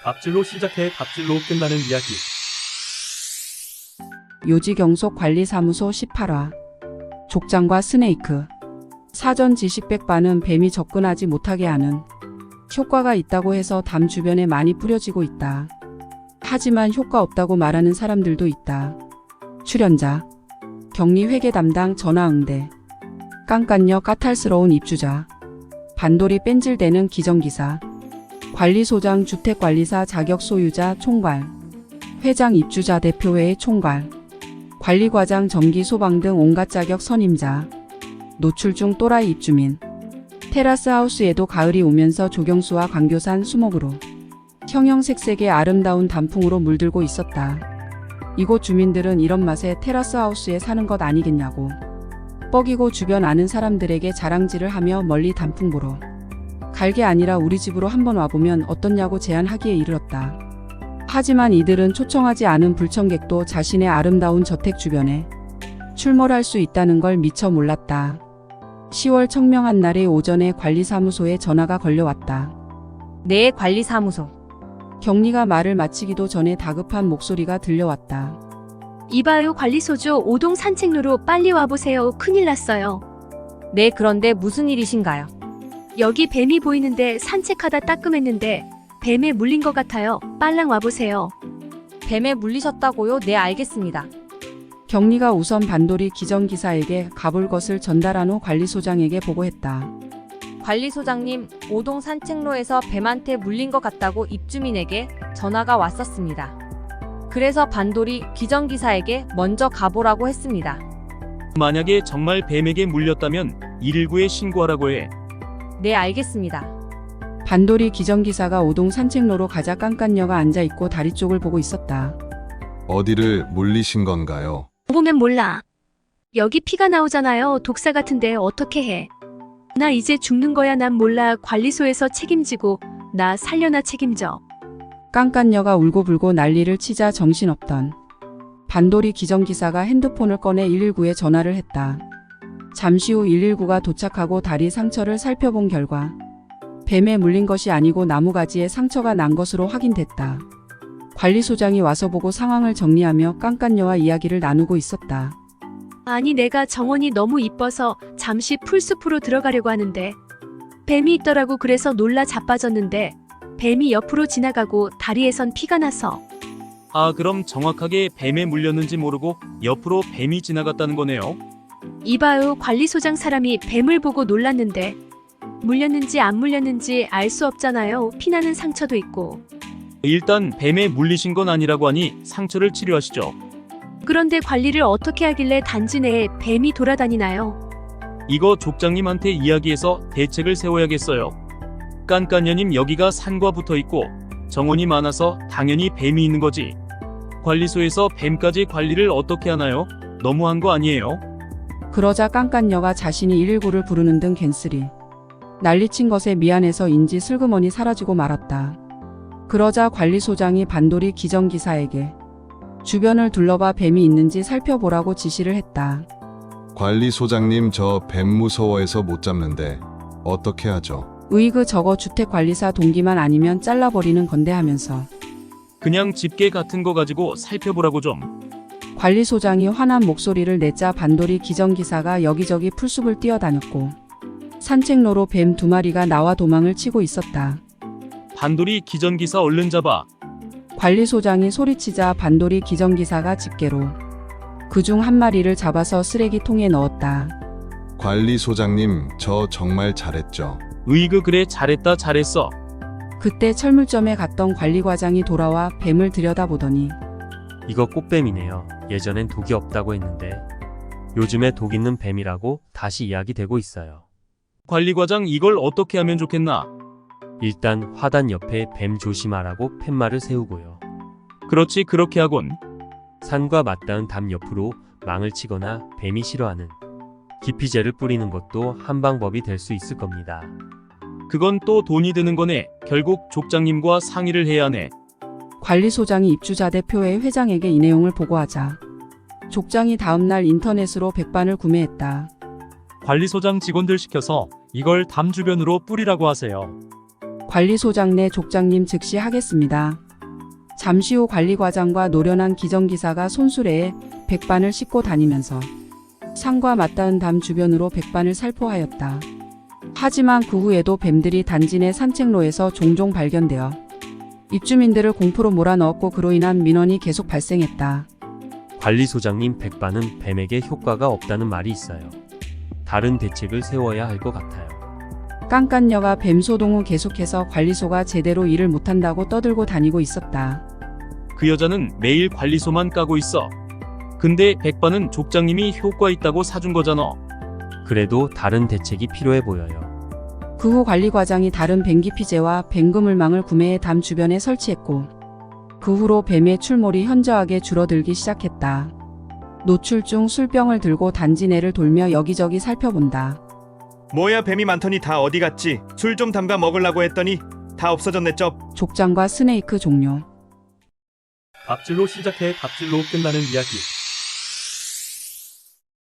갑질로 시작해 갑질로 끝나는 이야기. 요지경속 관리사무소 18화 족장과 스네이크. 사전 지식 백반은 뱀이 접근하지 못하게 하는 효과가 있다고 해서 담 주변에 많이 뿌려지고 있다. 하지만 효과 없다고 말하는 사람들도 있다. 출연자 격리 회계 담당 전화응대, 깐깐녀 까탈스러운 입주자, 반돌이 뺀질대는 기정기사, 관리소장 주택관리사 자격 소유자 총괄, 회장 입주자 대표회의 총괄, 관리과장 정기 소방 등 온갖 자격 선임자, 노출 중 또라이 입주민. 테라스 하우스에도 가을이 오면서 조경수와 광교산 수목으로 형형색색의 아름다운 단풍으로 물들고 있었다. 이곳 주민들은 이런 맛에 테라스 하우스에 사는 것 아니겠냐고 뻐기고 주변 아는 사람들에게 자랑질을 하며 멀리 단풍 보러 갈 게 아니라 우리 집으로 한번 와보면 어떻냐고 제안하기에 이르렀다. 하지만 이들은 초청하지 않은 불청객도 자신의 아름다운 저택 주변에 출몰할 수 있다는 걸 미처 몰랐다. 10월 청명한 날의 오전에 관리사무소에 전화가 걸려왔다. 네, 관리사무소. 격리가 말을 마치기도 전에 다급한 목소리가 들려왔다. 이봐요, 관리소조 5동 산책로로 빨리 와보세요. 큰일 났어요. 네, 그런데 무슨 일이신가요? 여기 뱀이 보이는데 산책하다 따끔했는데 뱀에 물린 것 같아요. 빨랑 와보세요. 뱀에 물리셨다고요? 네, 알겠습니다. 격리가 우선 반돌이 기정기사에게 가볼 것을 전달한 후 관리소장에게 보고했다. 관리소장님, 5동 산책로에서 뱀한테 물린 것 같다고 입주민에게 전화가 왔었습니다. 그래서 반돌이 기정기사에게 먼저 가보라고 했습니다. 만약에 정말 뱀에게 물렸다면 119에 신고하라고 해. 네, 알겠습니다. 반돌이 기정기사가 5동 산책로로 가자 깐깐녀가 앉아있고 다리 쪽을 보고 있었다. 어디를 물리신 건가요? 보면 몰라. 여기 피가 나오잖아요. 독사 같은데 어떻게 해. 나 이제 죽는 거야. 난 몰라. 관리소에서 책임지고 나 살려나 책임져. 깐깐녀가 울고불고 난리를 치자 정신없던 반돌이 기정기사가 핸드폰을 꺼내 119에 전화를 했다. 잠시 후 119가 도착하고 다리 상처를 살펴본 결과 뱀에 물린 것이 아니고 나무가지에 상처가 난 것으로 확인됐다. 관리소장이 와서 보고 상황을 정리하며 깐깐녀와 이야기를 나누고 있었다. 아니, 내가 정원이 너무 이뻐서 잠시 풀숲으로 들어가려고 하는데 뱀이 있더라고. 그래서 놀라 자빠졌는데 뱀이 옆으로 지나가고 다리에선 피가 나서. 아, 그럼 정확하게 뱀에 물렸는지 모르고 옆으로 뱀이 지나갔다는 거네요. 이봐요, 관리소장 사람이 뱀을 보고 놀랐는데 물렸는지 안 물렸는지 알 수 없잖아요. 피나는 상처도 있고. 일단 뱀에 물리신 건 아니라고 하니 상처를 치료하시죠. 그런데 관리를 어떻게 하길래 단지 내에 뱀이 돌아다니나요? 이거 족장님한테 이야기해서 대책을 세워야겠어요. 깐깐녀님, 여기가 산과 붙어있고 정원이 많아서 당연히 뱀이 있는 거지. 관리소에서 뱀까지 관리를 어떻게 하나요? 너무한 거 아니에요? 그러자 깐깐녀가 자신이 119를 부르는 등 갠슬이 난리친 것에 미안해서인지 슬그머니 사라지고 말았다. 그러자 관리소장이 반돌이 기정기사에게 주변을 둘러봐 뱀이 있는지 살펴보라고 지시를 했다. 관리소장님, 저 뱀 무서워해서 못 잡는데 어떻게 하죠? 으이그 저거 주택관리사 동기만 아니면 잘라버리는 건데 하면서 그냥 집게 같은 거 가지고 살펴보라고 좀. 관리소장이 화난 목소리를 내자 반돌이 기정기사가 여기저기 풀숲을 뛰어다녔고 산책로로 뱀 2마리가 나와 도망을 치고 있었다. 반돌이 기전기사 얼른 잡아. 관리소장이 소리치자 반돌이 기정기사가 집게로 그중 1마리를 잡아서 쓰레기통에 넣었다. 관리소장님, 저 정말 잘했죠? 으이그, 그래, 잘했다, 잘했어. 그때 철물점에 갔던 관리과장이 돌아와 뱀을 들여다보더니 이거 꽃뱀이네요. 예전엔 독이 없다고 했는데 요즘에 독 있는 뱀이라고 다시 이야기되고 있어요. 관리과장, 이걸 어떻게 하면 좋겠나? 일단 화단 옆에 뱀 조심하라고 팻말을 세우고요. 그렇지, 그렇게 하곤. 산과 맞닿은 담 옆으로 망을 치거나 뱀이 싫어하는 기피제를 뿌리는 것도 한 방법이 될 수 있을 겁니다. 그건 또 돈이 드는 거네. 결국 족장님과 상의를 해야 하네. 관리소장이 입주자 대표회 회장에게 이 내용을 보고하자 족장이 다음날 인터넷으로 백반을 구매했다. 관리소장 직원들 시켜서 이걸 담 주변으로 뿌리라고 하세요. 관리소장 내 족장님 즉시 하겠습니다. 잠시 후 관리과장과 노련한 기정기사가 손수레에 백반을 싣고 다니면서 산과 맞닿은 담 주변으로 백반을 살포하였다. 하지만 그 후에도 뱀들이 단지 내 산책로에서 종종 발견되어 입주민들을 공포로 몰아넣었고 그로 인한 민원이 계속 발생했다. 관리소장님 백반은 뱀에게 효과가 없다는 말이 있어요. 다른 대책을 세워야 할 것 같아요. 깐깐녀가 뱀 소동 후 계속해서 관리소가 제대로 일을 못한다고 떠들고 다니고 있었다. 그 여자는 매일 관리소만 까고 있어. 근데 백반은 족장님이 효과 있다고 사준 거잖아. 그래도 다른 대책이 필요해 보여요. 그 후 관리과장이 다른 뱀기피제와 뱀그물망을 구매해 담 주변에 설치했고 그 후로 뱀의 출몰이 현저하게 줄어들기 시작했다. 노출 중 술병을 들고 단지 내를 돌며 여기저기 살펴본다. 뭐야 뱀이 많더니 다 어디 갔지? 술 좀 담가 먹으려고 했더니 다 없어졌네 쩝. 족장과 스네이크 종료. 갑질로 시작해 갑질로 끝나는 이야기.